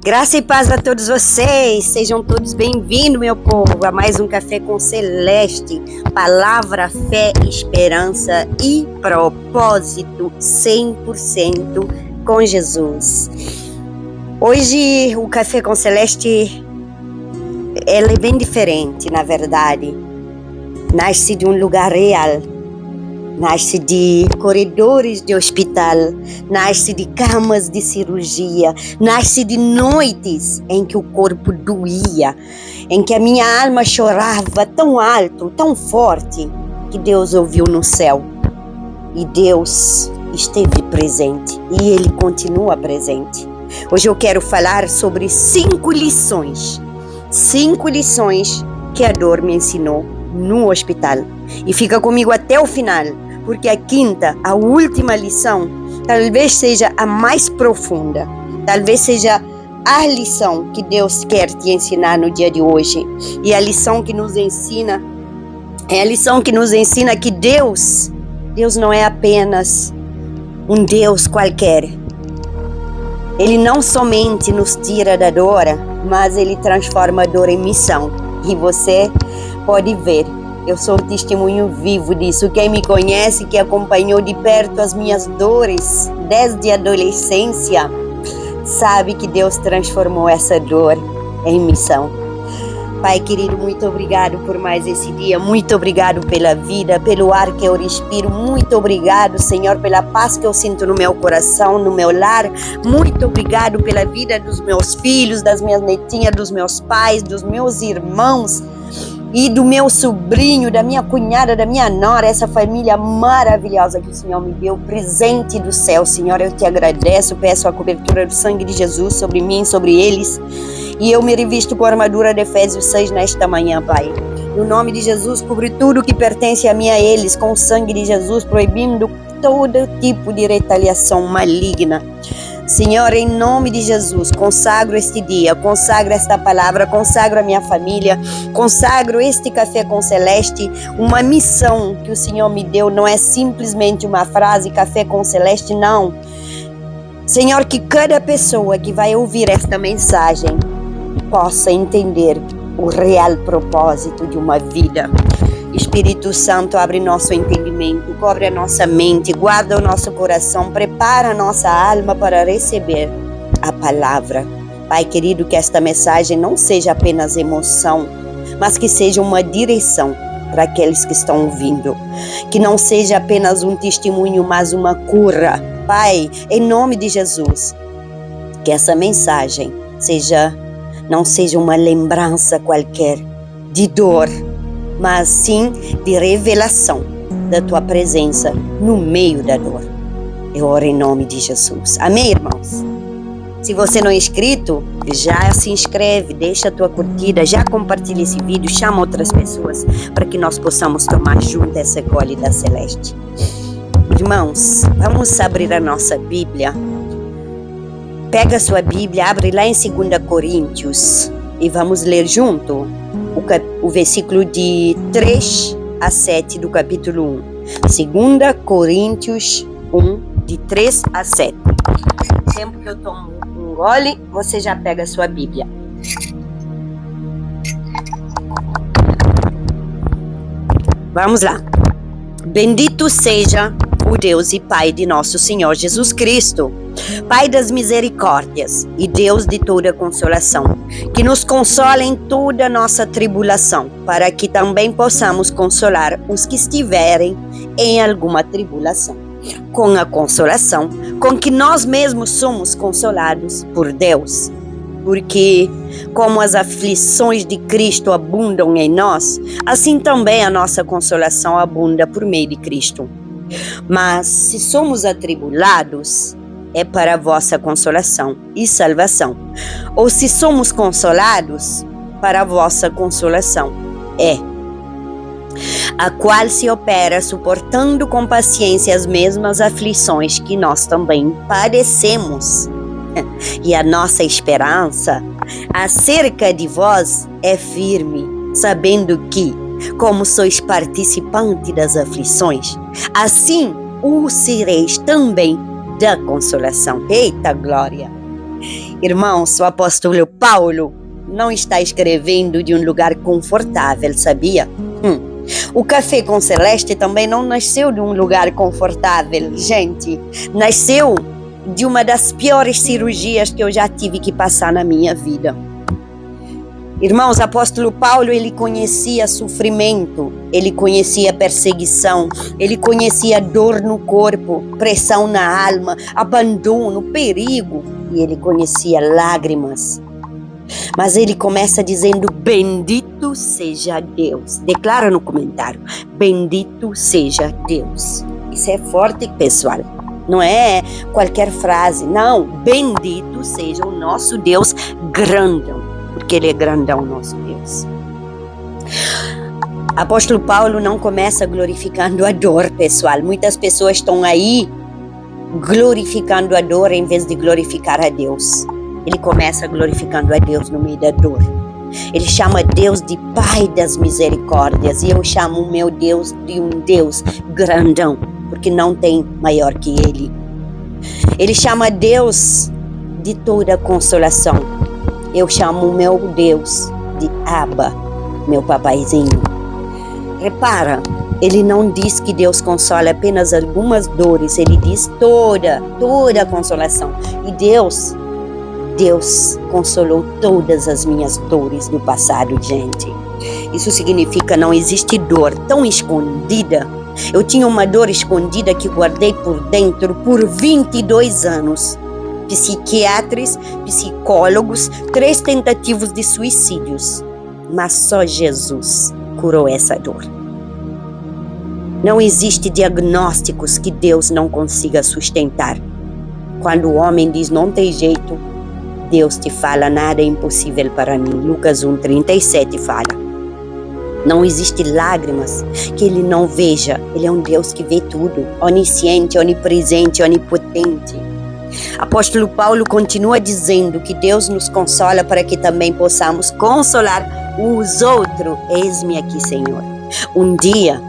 Graça e paz a todos vocês, sejam todos bem-vindos, meu povo, a mais um Café com Celeste, palavra, fé, esperança e propósito 100% com Jesus. Hoje o Café com Celeste, ele é bem diferente, na verdade, nasce de um lugar real. Nasce de corredores de hospital, nasce de camas de cirurgia, nasce de noites em que o corpo doía, em que a minha alma chorava tão alto, tão forte, que Deus ouviu no céu. E Deus esteve presente e Ele continua presente. Hoje eu quero falar sobre 5 lições que a dor me ensinou no hospital. E fica comigo até o final, porque a quinta, a última lição, talvez seja a mais profunda, talvez seja a lição que Deus quer te ensinar no dia de hoje. E a lição que nos ensina, que Deus não é apenas um Deus qualquer. Ele não somente nos tira da dor, mas Ele transforma a dor em missão. E você pode ver, eu sou um testemunho vivo disso. Quem me conhece, que acompanhou de perto as minhas dores desde a adolescência, sabe que Deus transformou essa dor em missão. Pai querido, muito obrigado por mais esse dia, muito obrigado pela vida, pelo ar que eu respiro, muito obrigado, Senhor, pela paz que eu sinto no meu coração, no meu lar, muito obrigado pela vida dos meus filhos, das minhas netinhas, dos meus pais, dos meus irmãos, e do meu sobrinho, da minha cunhada, da minha nora, essa família maravilhosa que o Senhor me deu, presente do céu. Senhor, eu te agradeço, peço a cobertura do sangue de Jesus sobre mim, sobre eles, e eu me revisto com a armadura de Efésios 6 nesta manhã, Pai. No nome de Jesus, cobre tudo que pertence a mim, a eles, com o sangue de Jesus, proibindo todo tipo de retaliação maligna. Senhor, em nome de Jesus, consagro este dia, consagro esta palavra, consagro a minha família, consagro este Café com Celeste, uma missão que o Senhor me deu, não é simplesmente uma frase, Café com Celeste, não. Senhor, que cada pessoa que vai ouvir esta mensagem possa entender o real propósito de uma vida. Espírito Santo, abre nosso entendimento, cobre a nossa mente, guarda o nosso coração, prepara a nossa alma para receber a palavra. Pai querido, que esta mensagem não seja apenas emoção, mas que seja uma direção para aqueles que estão ouvindo. Que não seja apenas um testemunho, mas uma cura. Pai, em nome de Jesus, que essa mensagem não seja uma lembrança qualquer de dor, mas sim de revelação da tua presença no meio da dor. Eu oro em nome de Jesus. Amém, irmãos? Se você não é inscrito, já se inscreve, deixa a tua curtida, já compartilha esse vídeo, chama outras pessoas para que nós possamos tomar junto essa colhe da Celeste. Irmãos, vamos abrir a nossa Bíblia. Pega a sua Bíblia, abre lá em 2 Coríntios e vamos ler junto o versículo de 3 a 7 do capítulo 1. 2 Coríntios 1, de 3 a 7. No tempo que eu tomo um gole, você já pega a sua Bíblia. Vamos lá. Bendito seja o Deus e Pai de nosso Senhor Jesus Cristo, Pai das misericórdias e Deus de toda consolação, que nos consola em toda nossa tribulação, para que também possamos consolar os que estiverem em alguma tribulação, com a consolação com que nós mesmos somos consolados por Deus. Porque como as aflições de Cristo abundam em nós, assim também a nossa consolação abunda por meio de Cristo. Mas se somos atribulados, é para a vossa consolação e salvação. Ou se somos consolados, para a vossa consolação é, a qual se opera suportando com paciência as mesmas aflições que nós também padecemos. E a nossa esperança acerca de vós é firme, sabendo que, como sois participante das aflições, assim o sereis também da consolação. Eita glória! Irmãos, o apóstolo Paulo não está escrevendo de um lugar confortável, sabia? O Café com Celeste também não nasceu de um lugar confortável, gente. Nasceu de uma das piores cirurgias que eu já tive que passar na minha vida. Irmãos, o apóstolo Paulo, ele conhecia sofrimento, ele conhecia perseguição, ele conhecia dor no corpo, pressão na alma, abandono, perigo, e ele conhecia lágrimas. Mas ele começa dizendo: bendito seja Deus. Declara no comentário: bendito seja Deus. Isso é forte, pessoal. Não é qualquer frase. Não, bendito seja o nosso Deus grandão. Porque ele é grandão, nosso Deus. Apóstolo Paulo não começa glorificando a dor, pessoal. Muitas pessoas estão aí glorificando a dor em vez de glorificar a Deus. Ele começa glorificando a Deus no meio da dor. Ele chama Deus de Pai das Misericórdias. E eu chamo o meu Deus de um Deus grandão, porque não tem maior que Ele. Ele chama Deus de toda consolação. Eu chamo o meu Deus de Abba, meu papaizinho. Repara, ele não diz que Deus consola apenas algumas dores, ele diz toda a consolação. E Deus consolou todas as minhas dores do passado, gente. Isso significa não existe dor tão escondida. Eu tinha uma dor escondida que guardei por dentro por 22 anos. Psiquiatras, psicólogos, 3 tentativas de suicídios. Mas só Jesus curou essa dor. Não existe diagnósticos que Deus não consiga sustentar. Quando o homem diz não tem jeito, Deus te fala: nada é impossível para mim. Lucas 1:37 fala. Não existe lágrimas que Ele não veja. Ele é um Deus que vê tudo. Onisciente, onipresente, onipotente. Apóstolo Paulo continua dizendo que Deus nos consola para que também possamos consolar os outros. Eis-me aqui, Senhor. Um dia,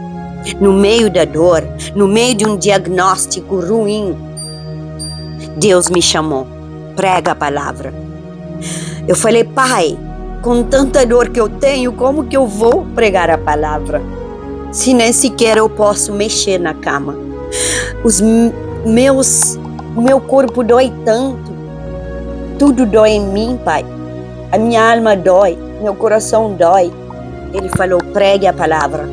no meio da dor, no meio de um diagnóstico ruim, Deus me chamou: prega a palavra. Eu falei: Pai, com tanta dor que eu tenho, como que eu vou pregar a palavra? Se nem sequer eu posso mexer na cama. O meu corpo dói tanto. Tudo dói em mim, Pai. A minha alma dói, meu coração dói. Ele falou: pregue a palavra.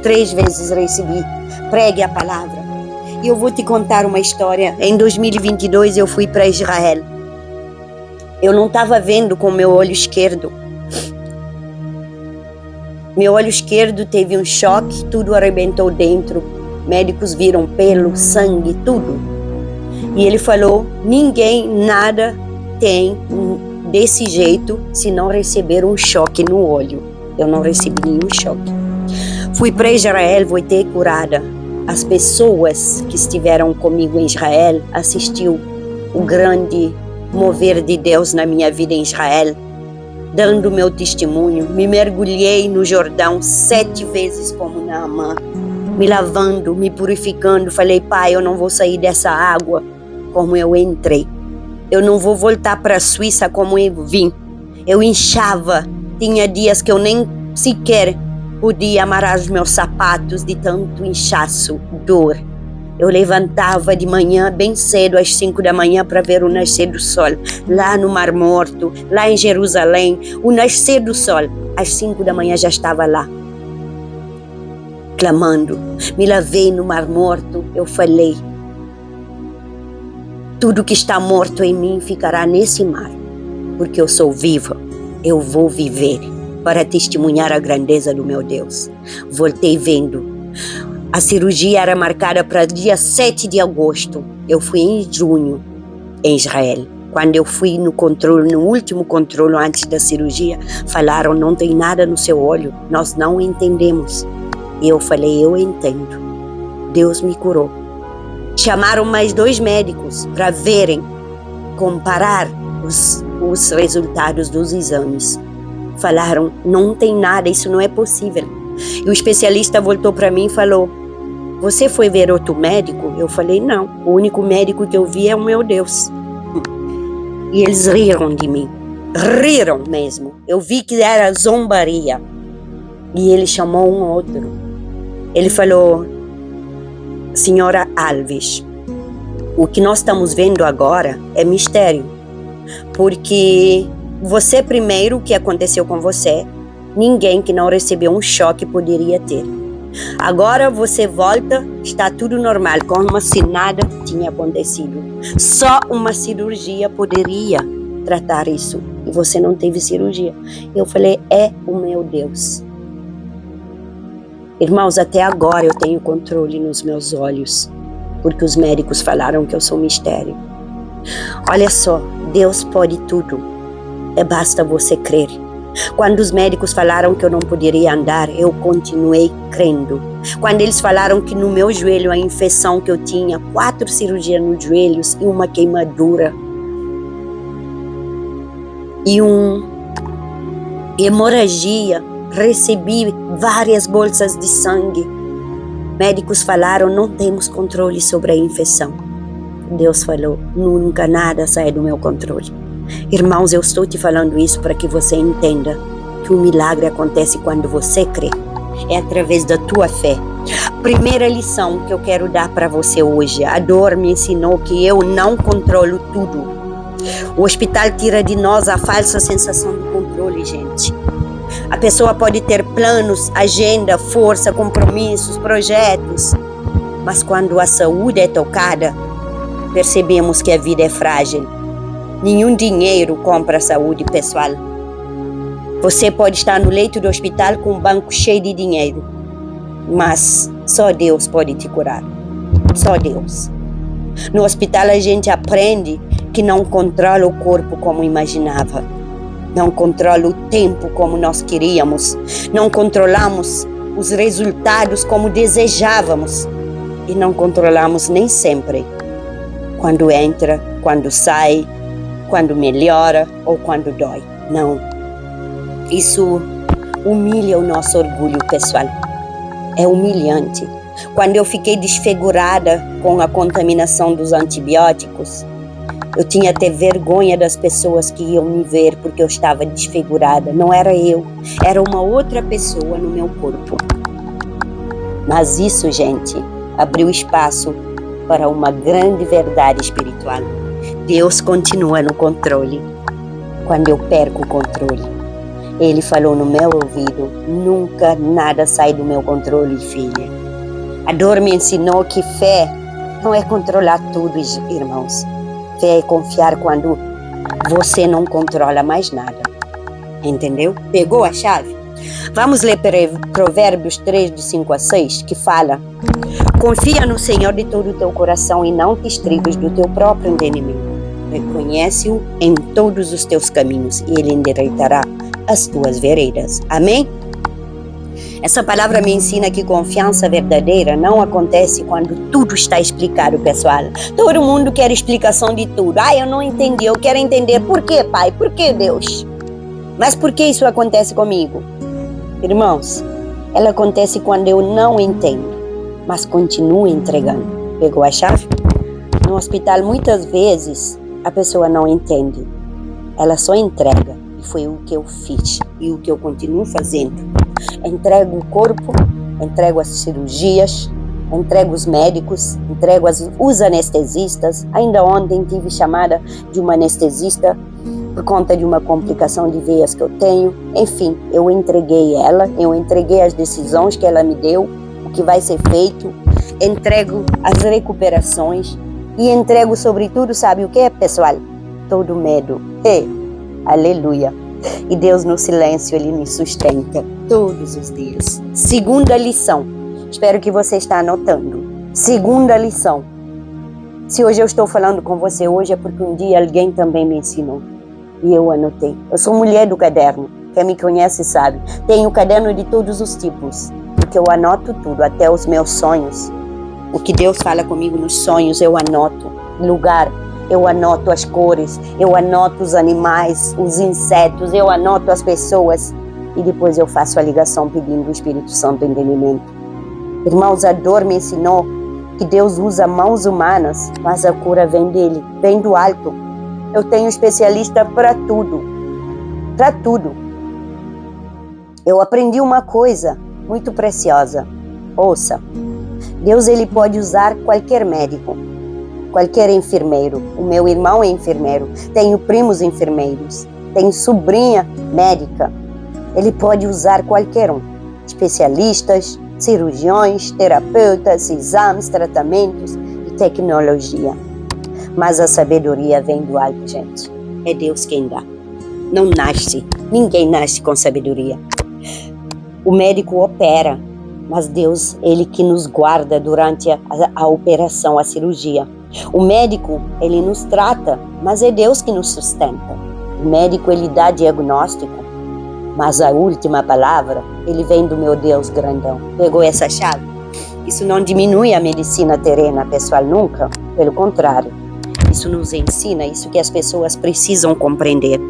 3 vezes recebi: pregue a palavra. E eu vou te contar uma história. Em 2022 eu fui para Israel. Eu não estava vendo com meu olho esquerdo. Meu olho esquerdo teve um choque, tudo arrebentou dentro. Médicos viram pelo, sangue, tudo. E ele falou: ninguém, nada tem desse jeito se não receber um choque no olho. Eu não recebi nenhum choque. Fui para Israel, voltei curada. As pessoas que estiveram comigo em Israel assistiu o grande mover de Deus na minha vida em Israel, dando meu testemunho. Me mergulhei no Jordão 7 vezes como Naamã, me lavando, me purificando. Falei: Pai, eu não vou sair dessa água como eu entrei. Eu não vou voltar para a Suíça como eu vim. Eu inchava. Tinha dias que eu nem sequer podia amarrar os meus sapatos de tanto inchaço, dor. Eu levantava de manhã bem cedo, às 5 da manhã, para ver o nascer do sol. Lá no Mar Morto, lá em Jerusalém, o nascer do sol. Às 5 da manhã já estava lá, clamando. Me lavei no Mar Morto. Eu falei: tudo que está morto em mim ficará nesse mar, porque eu sou viva. Eu vou viver para testemunhar a grandeza do meu Deus. Voltei vendo. A cirurgia era marcada para dia 7 de agosto. Eu fui em junho em Israel. Quando eu fui no controle, no último controle antes da cirurgia, falaram: não tem nada no seu olho, nós não entendemos. E eu falei: eu entendo. Deus me curou. Chamaram mais 2 médicos para verem, comparar os resultados dos exames. Falaram: não tem nada, isso não é possível. E o especialista voltou para mim e falou: você foi ver outro médico? Eu falei: não, o único médico que eu vi é o meu Deus. E eles riram de mim. Riram mesmo. Eu vi que era zombaria. E ele chamou um outro. Ele falou: senhora Alves, o que nós estamos vendo agora é mistério. Porque você primeiro, o que aconteceu com você, ninguém que não recebeu um choque poderia ter. Agora você volta, está tudo normal, como se nada tinha acontecido. Só uma cirurgia poderia tratar isso. E você não teve cirurgia. Eu falei: é o meu Deus. Irmãos, até agora eu tenho controle nos meus olhos, porque os médicos falaram que eu sou mistério. Olha só, Deus pode tudo. Basta você crer. Quando os médicos falaram que eu não poderia andar, eu continuei crendo. Quando eles falaram que no meu joelho a infecção que eu tinha, 4 cirurgias nos joelhos e uma queimadura e uma hemorragia, recebi várias bolsas de sangue. Médicos falaram: não temos controle sobre a infecção. Deus falou: nunca nada sai do meu controle. Irmãos, eu estou te falando isso para que você entenda que o milagre acontece quando você crê. É através da tua fé. Primeira lição que eu quero dar para você hoje. A dor me ensinou que eu não controlo tudo. O hospital tira de nós a falsa sensação de controle, gente. A pessoa pode ter planos, agenda, força, compromissos, projetos. Mas quando a saúde é tocada, percebemos que a vida é frágil. Nenhum dinheiro compra a saúde pessoal. Você pode estar no leito do hospital com um banco cheio de dinheiro, mas só Deus pode te curar. Só Deus. No hospital a gente aprende que não controla o corpo como imaginava. Não controla o tempo como nós queríamos. Não controlamos os resultados como desejávamos. E não controlamos nem sempre. Quando entra, quando sai, quando melhora ou quando dói. Não. Isso humilha o nosso orgulho pessoal. É humilhante. Quando eu fiquei desfigurada com a contaminação dos antibióticos, eu tinha até vergonha das pessoas que iam me ver porque eu estava desfigurada. Não era eu, era uma outra pessoa no meu corpo. Mas isso, gente, abriu espaço para uma grande verdade espiritual. Deus continua no controle. Quando eu perco o controle, Ele falou no meu ouvido: nunca nada sai do meu controle, filha. A dor me ensinou que fé não é controlar tudo, irmãos. Fé é confiar quando você não controla mais nada. Entendeu? Pegou a chave? Vamos ler Provérbios 3, de 5 a 6, que fala: confia no Senhor de todo o teu coração e não te estribes do teu próprio entendimento. Reconhece-o em todos os teus caminhos e Ele endireitará as tuas veredas. Amém? Essa palavra me ensina que confiança verdadeira não acontece quando tudo está explicado, pessoal. Todo mundo quer explicação de tudo. Eu não entendi, eu quero entender. Por que, Pai? Por que, Deus? Mas por que isso acontece comigo? Irmãos, ela acontece quando eu não entendo, mas continuo entregando. Pegou a chave? No hospital, muitas vezes, a pessoa não entende. Ela só entrega. E foi o que eu fiz e o que eu continuo fazendo. Entrego o corpo, entrego as cirurgias, entrego os médicos, entrego os anestesistas. Ainda ontem tive chamada de uma anestesista por conta de uma complicação de veias que eu tenho. Enfim, eu entreguei ela, eu entreguei as decisões que ela me deu, o que vai ser feito, entrego as recuperações e entrego sobretudo, sabe o que, pessoal? Todo medo. Aleluia. E Deus no silêncio, Ele me sustenta todos os dias. Segunda lição. Espero que você está anotando. Segunda lição. Se hoje eu estou falando com você hoje é porque um dia alguém também me ensinou. E eu anotei. Eu sou mulher do caderno. Quem me conhece sabe. Tenho caderno de todos os tipos. Porque eu anoto tudo, até os meus sonhos. O que Deus fala comigo nos sonhos, eu anoto. Lugar, eu anoto as cores, eu anoto os animais, os insetos, eu anoto as pessoas e depois eu faço a ligação pedindo o Espírito Santo entendimento. Irmãos, a dor me ensinou que Deus usa mãos humanas, mas a cura vem dele, vem do alto. eu tenho especialista para tudo. Para tudo. Eu aprendi uma coisa muito preciosa. Ouça, Deus ele pode usar qualquer médico, qualquer enfermeiro. O meu irmão é enfermeiro, tenho primos enfermeiros, tenho sobrinha médica. Ele pode usar qualquer um, especialistas, cirurgiões, terapeutas, exames, tratamentos e tecnologia. Mas a sabedoria vem do alto, gente. É Deus quem dá. Não nasce, ninguém nasce com sabedoria. O médico opera, mas Deus, ele que nos guarda durante a operação, a cirurgia. O médico, ele nos trata, mas é Deus que nos sustenta. O médico, ele dá diagnóstico, mas a última palavra, ele vem do meu Deus grandão. Pegou essa chave? Isso não diminui a medicina terrena, pessoal, nunca. Pelo contrário, isso nos ensina, isso que as pessoas precisam compreender.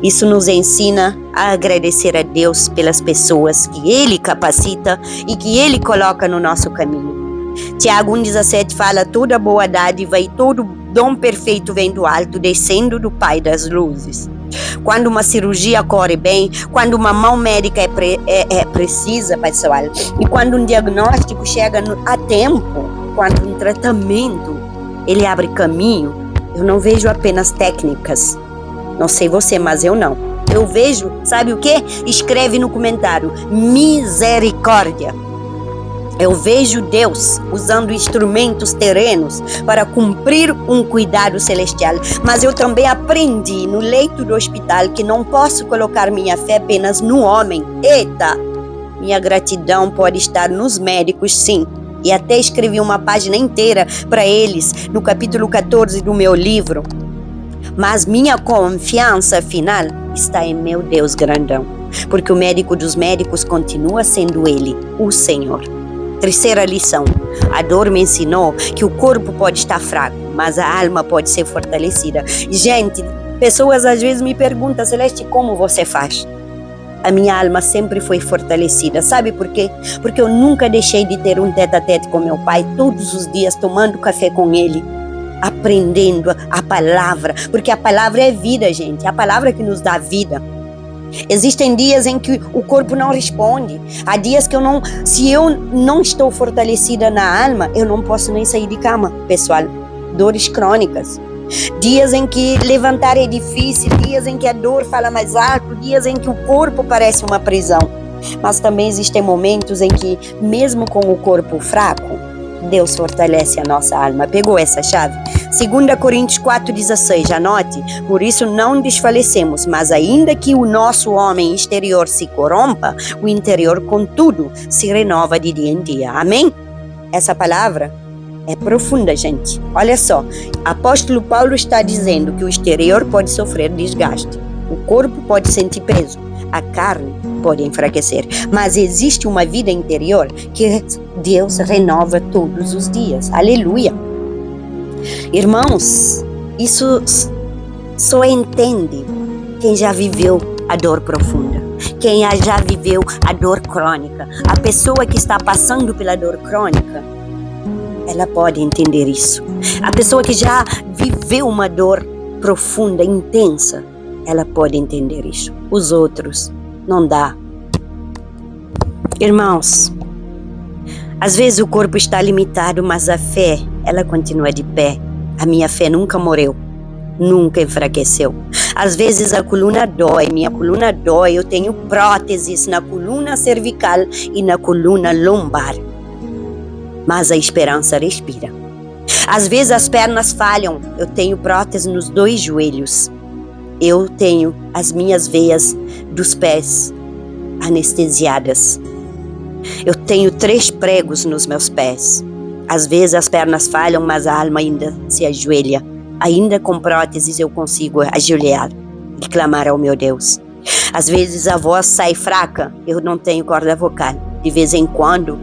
Isso nos ensina a agradecer a Deus pelas pessoas que Ele capacita e que Ele coloca no nosso caminho. Tiago 1,17 fala, toda boa dádiva e todo dom perfeito vem do alto, descendo do Pai das luzes. Quando uma cirurgia corre bem, quando uma mão médica é precisa, pessoal, e quando um diagnóstico chega a tempo, quando um tratamento ele abre caminho, eu não vejo apenas técnicas. Não sei você, mas eu não. Eu vejo, sabe o que? Escreve no comentário, misericórdia. Eu vejo Deus usando instrumentos terrenos para cumprir um cuidado celestial. Mas eu também aprendi no leito do hospital que não posso colocar minha fé apenas no homem. Eita! Minha gratidão pode estar nos médicos, sim. E até escrevi uma página inteira para eles no capítulo 14 do meu livro. Mas minha confiança final está em meu Deus grandão. Porque o médico dos médicos continua sendo Ele, o Senhor. Terceira lição, a dor me ensinou que o corpo pode estar fraco, mas a alma pode ser fortalecida. Gente, pessoas às vezes me perguntam, Celeste, como você faz? A minha alma sempre foi fortalecida, sabe por quê? Porque eu nunca deixei de ter um tete-a-tete com meu pai, todos os dias tomando café com ele, aprendendo a palavra, porque a palavra é vida, gente, é a palavra que nos dá vida. Existem dias em que o corpo não responde. Há dias que se eu não estou fortalecida na alma, eu não posso nem sair de cama, pessoal. Dores crônicas. Dias em que levantar é difícil, dias em que a dor fala mais alto, dias em que o corpo parece uma prisão. Mas também existem momentos em que, mesmo com o corpo fraco, Deus fortalece a nossa alma. Pegou essa chave? 2 Coríntios 4,16, anote. Por isso não desfalecemos, mas ainda que o nosso homem exterior se corrompa, o interior, contudo, se renova de dia em dia. Amém? Essa palavra é profunda, gente. Olha só, apóstolo Paulo está dizendo que o exterior pode sofrer desgaste, o corpo pode sentir peso, a carne pode enfraquecer, mas existe uma vida interior que Deus renova todos os dias. Aleluia! Irmãos, isso só entende quem já viveu a dor profunda, quem já viveu a dor crônica. A pessoa que está passando pela dor crônica, ela pode entender isso. A pessoa que já viveu uma dor profunda, intensa, ela pode entender isso. Os outros, não dá. Irmãos, às vezes o corpo está limitado, mas a fé, ela continua de pé. A minha fé nunca morreu, nunca enfraqueceu. Às vezes a coluna dói, minha coluna dói, eu tenho próteses na coluna cervical e na coluna lombar. Mas a esperança respira. Às vezes as pernas falham, eu tenho prótese nos 2 joelhos. Eu tenho as minhas veias dos pés anestesiadas. Eu tenho 3 pregos nos meus pés. Às vezes as pernas falham, mas a alma ainda se ajoelha. Ainda com próteses eu consigo ajoelhar e clamar ao meu Deus. Às vezes a voz sai fraca, eu não tenho corda vocal. De vez em quando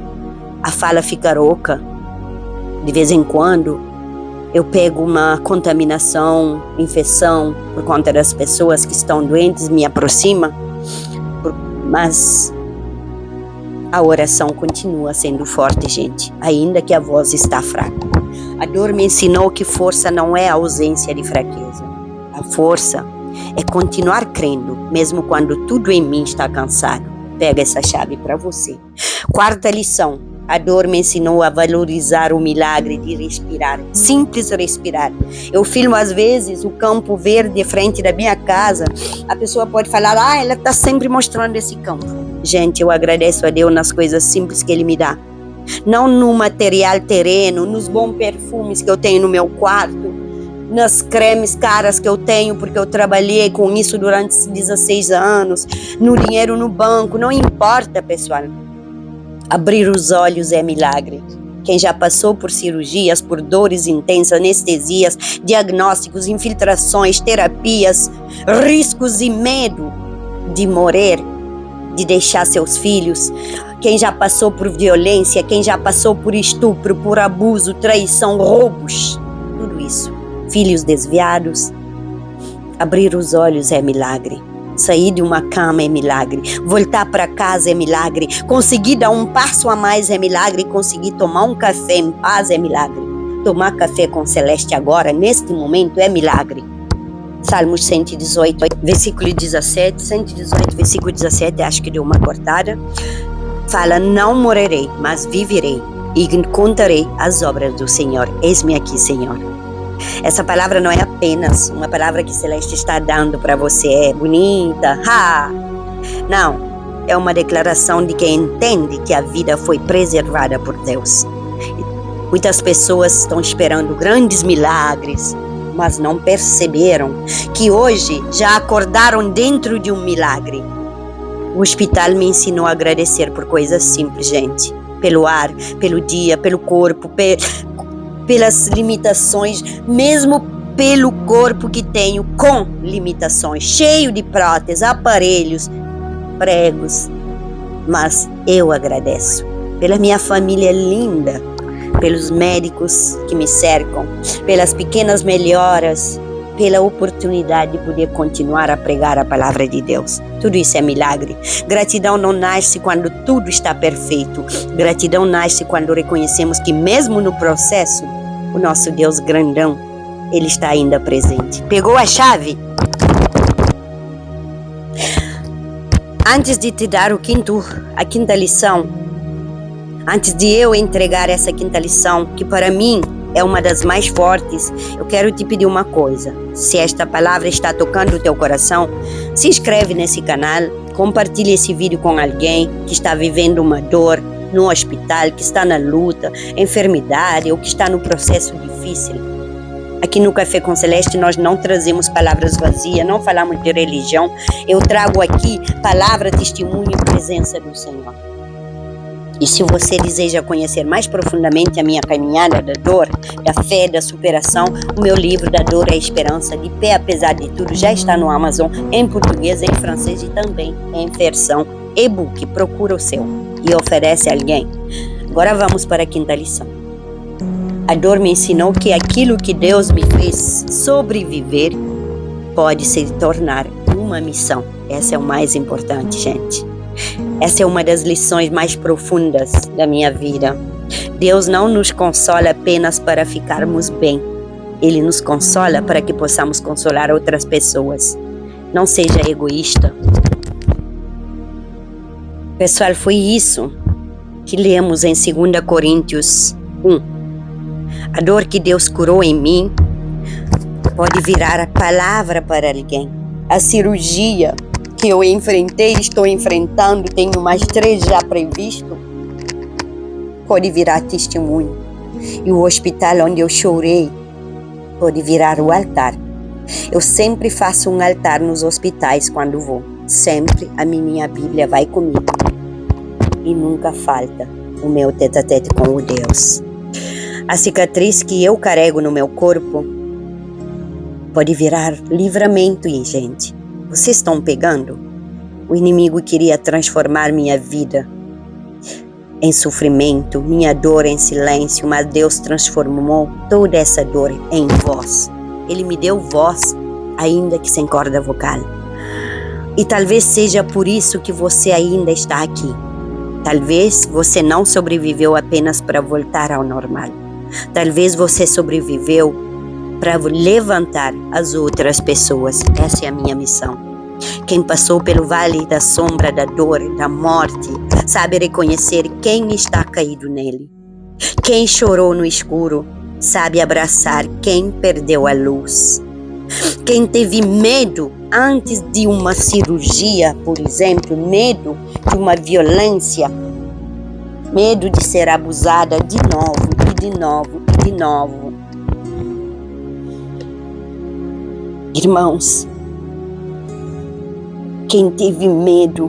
a fala fica rouca. De vez em quando eu pego uma contaminação, infecção por conta das pessoas que estão doentes, me aproxima. Mas a oração continua sendo forte, gente, ainda que a voz está fraca. A dor me ensinou que força não é a ausência de fraqueza. A força é continuar crendo, mesmo quando tudo em mim está cansado. Pega essa chave para você. Quarta lição. A dor me ensinou a valorizar o milagre de respirar. Simples respirar. Eu filmo às vezes o campo verde de frente da minha casa. A pessoa pode falar, ela está sempre mostrando esse campo. Gente, eu agradeço a Deus nas coisas simples que Ele me dá. Não no material terreno, nos bons perfumes que eu tenho no meu quarto, nas cremes caras que eu tenho, porque eu trabalhei com isso durante 16 anos, no dinheiro no banco, não importa, pessoal. Abrir os olhos é milagre. Quem já passou por cirurgias, por dores intensas, anestesias, diagnósticos, infiltrações, terapias, riscos e medo de morrer, de deixar seus filhos, quem já passou por violência, quem já passou por estupro, por abuso, traição, roubos, tudo isso, filhos desviados, abrir os olhos é milagre. Sair de uma cama é milagre, voltar para casa é milagre, conseguir dar um passo a mais é milagre, conseguir tomar um café em paz é milagre. Tomar café com Celeste agora, neste momento, é milagre. Salmos 118, versículo 17, 118, versículo 17, acho que deu uma cortada. Fala, não morrerei, mas viverei e contarei as obras do Senhor. Eis-me aqui, Senhor. Essa palavra não é apenas uma palavra que Celeste está dando para você, é bonita, não, é uma declaração de quem entende que a vida foi preservada por Deus. Muitas pessoas estão esperando grandes milagres, mas não perceberam que hoje já acordaram dentro de um milagre. O hospital me ensinou a agradecer por coisas simples, gente. Pelo ar, pelo dia, pelo corpo, pelas limitações, mesmo pelo corpo que tenho com limitações, cheio de próteses, aparelhos, pregos. Mas eu agradeço pela minha família linda, pelos médicos que me cercam, pelas pequenas melhoras, pela oportunidade de poder continuar a pregar a palavra de Deus. Tudo isso é milagre. Gratidão não nasce quando tudo está perfeito. Gratidão nasce quando reconhecemos que mesmo no processo, o nosso Deus grandão, Ele está ainda presente. Pegou a chave? Antes de te dar a quinta lição, antes de eu entregar essa quinta lição, que para mim é uma das mais fortes, eu quero te pedir uma coisa. Se esta palavra está tocando o teu coração, se inscreve nesse canal, compartilhe esse vídeo com alguém que está vivendo uma dor no hospital, que está na luta, enfermidade ou que está no processo difícil. Aqui no Café com Celeste nós não trazemos palavras vazias, não falamos de religião. Eu trago aqui palavra, testemunho e presença do Senhor. E se você deseja conhecer mais profundamente a minha caminhada da dor, da fé, da superação, o meu livro Da Dor à Esperança, de pé apesar de tudo, já está no Amazon, em português, em francês e também em versão e-book. Procura o seu e oferece a alguém. Agora vamos para a quinta lição. A dor me ensinou que aquilo que Deus me fez sobreviver pode se tornar uma missão. Essa é o mais importante, gente. Essa é uma das lições mais profundas da minha vida. Deus não nos consola apenas para ficarmos bem. Ele nos consola para que possamos consolar outras pessoas. Não seja egoísta. Pessoal, foi isso que lemos em 2 Coríntios 1. A dor que Deus curou em mim pode virar a palavra para alguém. A cirurgia que eu enfrentei, estou enfrentando, tenho mais 3 já previsto, pode virar testemunho. E o hospital onde eu chorei pode virar o altar. Eu sempre faço um altar nos hospitais quando vou. Sempre a minha Bíblia vai comigo. E nunca falta o meu tete-a-tete com o Deus. A cicatriz que eu carrego no meu corpo pode virar livramento, gente. Vocês estão pegando? O inimigo queria transformar minha vida em sofrimento, minha dor em silêncio, mas Deus transformou toda essa dor em voz. Ele me deu voz, ainda que sem corda vocal. E talvez seja por isso que você ainda está aqui. Talvez você não sobreviveu apenas para voltar ao normal. Talvez você sobreviveu para levantar as outras pessoas. Essa é a minha missão. Quem passou pelo vale da sombra da dor, da morte, sabe reconhecer quem está caído nele. Quem chorou no escuro, sabe abraçar quem perdeu a luz. Quem teve medo antes de uma cirurgia, por exemplo, medo de uma violência, medo de ser abusada de novo, e de novo, e de novo. Irmãos, quem teve medo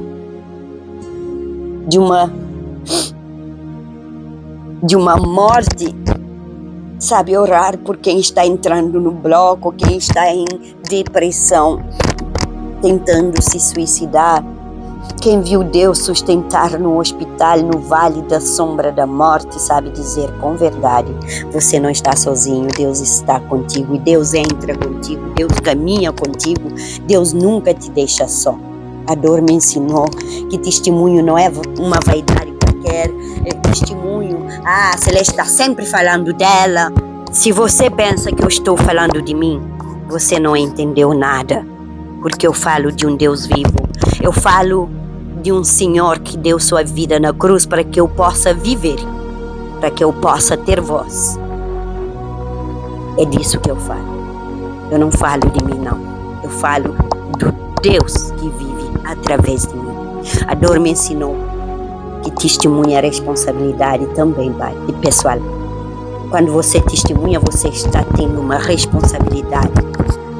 de uma morte, sabe orar por quem está entrando no bloco, quem está em depressão, tentando se suicidar. Quem viu Deus sustentar no hospital, no vale da sombra da morte, sabe dizer com verdade: você não está sozinho, Deus está contigo, e Deus entra contigo, Deus caminha contigo, Deus nunca te deixa só. A dor me ensinou que testemunho não é uma vaidade qualquer, é testemunho. A Celeste está sempre falando dela. Se você pensa que eu estou falando de mim, você não entendeu nada, porque eu falo de um Deus vivo. Eu falo de um Senhor que deu sua vida na cruz para que eu possa viver, para que eu possa ter voz. É disso que eu falo. Eu não falo de mim, não. Eu falo do Deus que vive através de mim. A dor me ensinou que testemunha é responsabilidade também, Pai. E pessoal, quando você testemunha, você está tendo uma responsabilidade,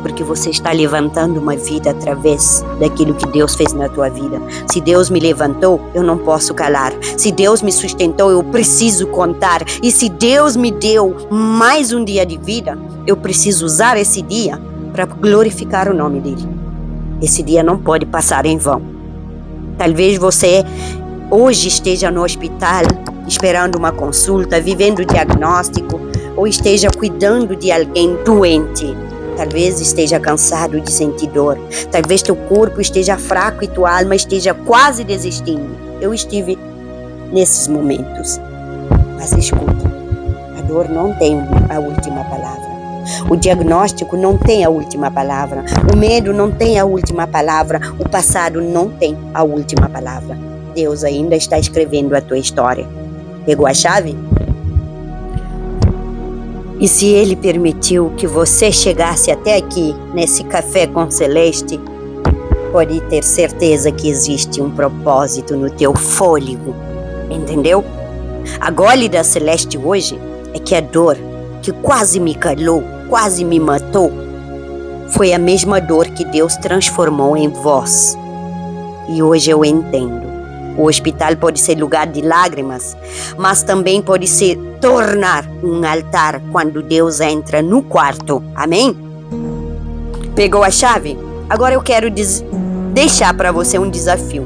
porque você está levantando uma vida através daquilo que Deus fez na tua vida. Se Deus me levantou, eu não posso calar. Se Deus me sustentou, eu preciso contar. E se Deus me deu mais um dia de vida, eu preciso usar esse dia para glorificar o nome dele. Esse dia não pode passar em vão. Talvez você hoje esteja no hospital, esperando uma consulta, vivendo diagnóstico, ou esteja cuidando de alguém doente. Talvez esteja cansado de sentir dor. Talvez teu corpo esteja fraco e tua alma esteja quase desistindo. Eu estive nesses momentos. Mas escuta, a dor não tem a última palavra. O diagnóstico não tem a última palavra. O medo não tem a última palavra. O passado não tem a última palavra. Deus ainda está escrevendo a tua história. Pegou a chave? E se Ele permitiu que você chegasse até aqui, nesse café com Celeste, pode ter certeza que existe um propósito no teu fôlego. Entendeu? A gole da Celeste hoje é que a dor que quase me calou, quase me matou, foi a mesma dor que Deus transformou em voz. E hoje eu entendo. O hospital pode ser lugar de lágrimas, mas também pode se tornar um altar quando Deus entra no quarto. Amém? Pegou a chave? Agora eu quero deixar para você um desafio.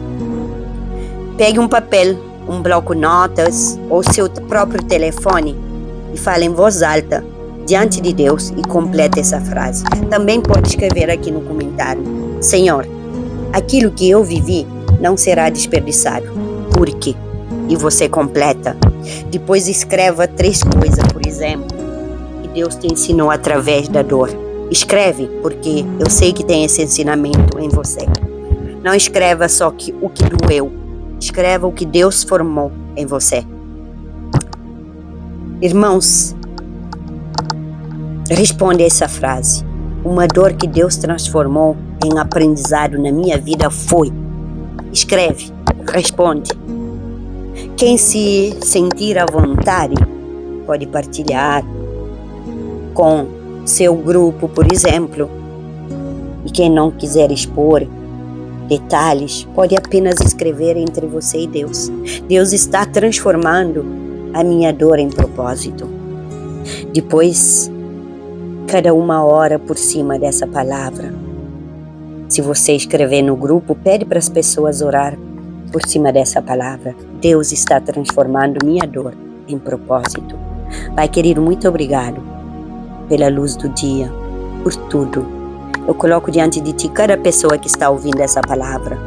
Pegue um papel, um bloco de notas ou seu próprio telefone e fale em voz alta diante de Deus e complete essa frase. Também pode escrever aqui no comentário: Senhor, aquilo que eu vivi não será desperdiçado. Por quê? E você completa. Depois escreva 3 coisas, por exemplo, que Deus te ensinou através da dor. Escreve, porque eu sei que tem esse ensinamento em você. Não escreva só o que doeu. Escreva o que Deus formou em você. Irmãos, responde essa frase. Uma dor que Deus transformou em aprendizado na minha vida foi. Escreve, responde. Quem se sentir à vontade pode partilhar com seu grupo, por exemplo. E quem não quiser expor detalhes, pode apenas escrever entre você e Deus. Deus está transformando a minha dor em propósito. Depois, cada uma ora por cima dessa palavra. Se você escrever no grupo, pede para as pessoas orar por cima dessa palavra. Deus está transformando minha dor em propósito. Pai querido, muito obrigado pela luz do dia, por tudo. Eu coloco diante de Ti cada pessoa que está ouvindo essa palavra.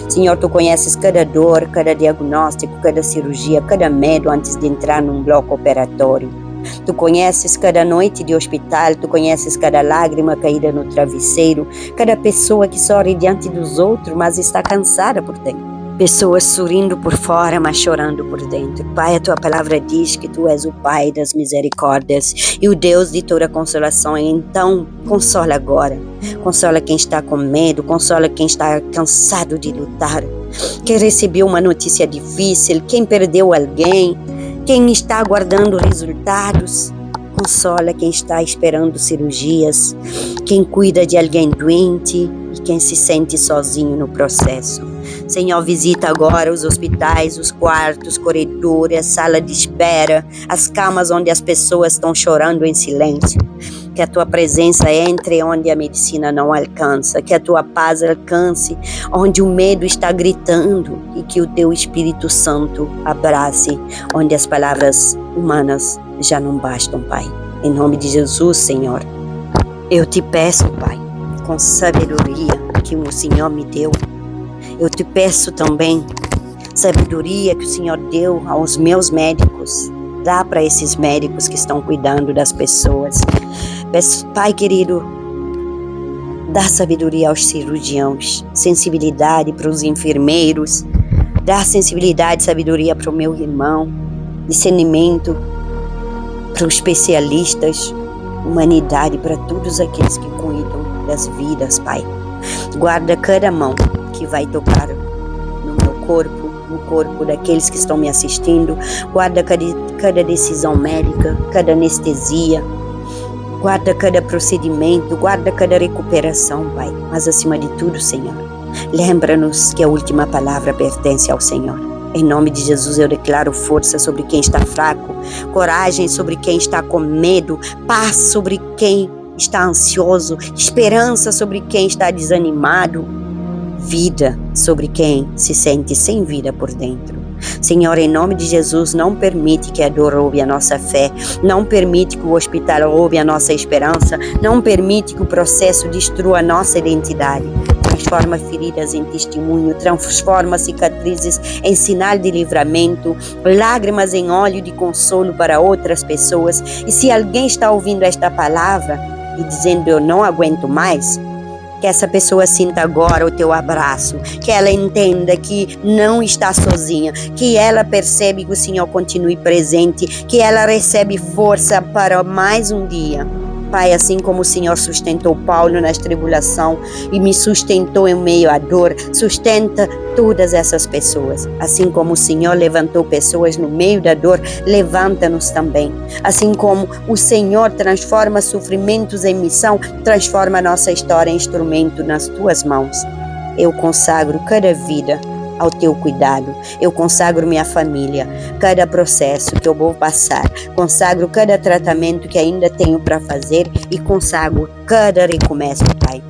Senhor, Tu conheces cada dor, cada diagnóstico, cada cirurgia, cada medo antes de entrar num bloco operatório. Tu conheces cada noite de hospital, tu conheces cada lágrima caída no travesseiro, cada pessoa que sorri diante dos outros, mas está cansada por dentro. Pessoas sorrindo por fora, mas chorando por dentro. Pai, a tua palavra diz que tu és o Pai das misericórdias e o Deus de toda consolação. Então, consola agora. Consola quem está com medo, consola quem está cansado de lutar, quem recebeu uma notícia difícil, quem perdeu alguém, quem está aguardando resultados. Consola quem está esperando cirurgias, quem cuida de alguém doente e quem se sente sozinho no processo. Senhor, visita agora os hospitais, os quartos, corredores, a sala de espera, as camas onde as pessoas estão chorando em silêncio. Que a tua presença entre onde a medicina não alcança, que a tua paz alcance onde o medo está gritando e que o teu Espírito Santo abrace onde as palavras humanas já não bastam, Pai. Em nome de Jesus, Senhor, eu te peço, Pai, com sabedoria que o Senhor me deu, eu te peço também sabedoria que o Senhor deu aos meus médicos. Dá para esses médicos que estão cuidando das pessoas. Peço, Pai querido, dá sabedoria aos cirurgiões, sensibilidade para os enfermeiros, dá sensibilidade e sabedoria para o meu irmão, discernimento para os especialistas, humanidade para todos aqueles que cuidam das vidas, Pai. Guarda cada mão que vai tocar no meu corpo, no corpo daqueles que estão me assistindo. Guarda cada decisão médica, cada anestesia. Guarda cada procedimento, guarda cada recuperação, Pai. Mas acima de tudo, Senhor, lembra-nos que a última palavra pertence ao Senhor. Em nome de Jesus eu declaro força sobre quem está fraco, coragem sobre quem está com medo, paz sobre quem está ansioso, esperança sobre quem está desanimado, vida sobre quem se sente sem vida por dentro. Senhor, em nome de Jesus, não permite que a dor roube a nossa fé, não permite que o hospital roube a nossa esperança, não permite que o processo destrua a nossa identidade. Transforma feridas em testemunho, transforma cicatrizes em sinal de livramento, lágrimas em óleo de consolo para outras pessoas. E se alguém está ouvindo esta palavra e dizendo eu não aguento mais, que essa pessoa sinta agora o teu abraço, que ela entenda que não está sozinha, que ela percebe que o Senhor continue presente, que ela recebe força para mais um dia. Pai, assim como o Senhor sustentou Paulo nas tribulações e me sustentou em meio à dor, sustenta todas essas pessoas. Assim como o Senhor levantou pessoas no meio da dor, levanta-nos também. Assim como o Senhor transforma sofrimentos em missão, transforma a nossa história em instrumento nas tuas mãos. Eu consagro cada vida ao teu cuidado, eu consagro minha família, cada processo que eu vou passar, consagro cada tratamento que ainda tenho para fazer e consagro cada recomeço, Pai.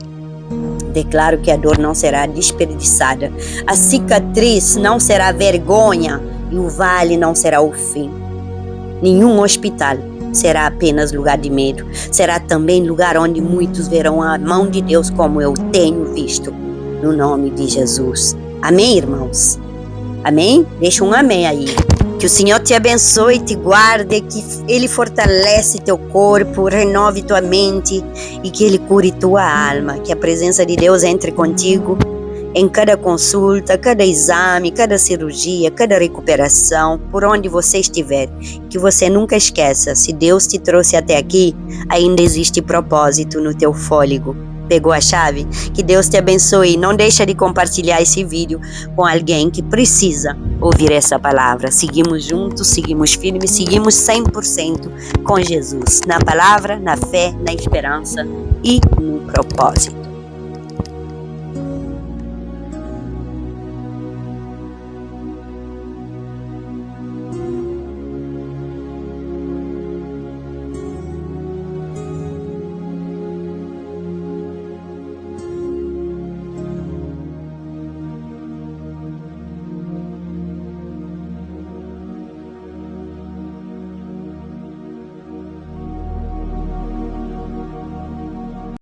Declaro que a dor não será desperdiçada, a cicatriz não será vergonha e o vale não será o fim. Nenhum hospital será apenas lugar de medo, será também lugar onde muitos verão a mão de Deus como eu tenho visto, no nome de Jesus. Amém, irmãos? Amém? Deixa um amém aí. Que o Senhor te abençoe e te guarde, que Ele fortalece teu corpo, renove tua mente e que Ele cure tua alma. Que a presença de Deus entre contigo em cada consulta, cada exame, cada cirurgia, cada recuperação, por onde você estiver. Que você nunca esqueça, se Deus te trouxe até aqui, ainda existe propósito no teu fôlego. Pegou a chave? Que Deus te abençoe. Não deixa de compartilhar esse vídeo com alguém que precisa ouvir essa palavra. Seguimos juntos, seguimos firmes, seguimos 100% com Jesus. Na palavra, na fé, na esperança e no propósito.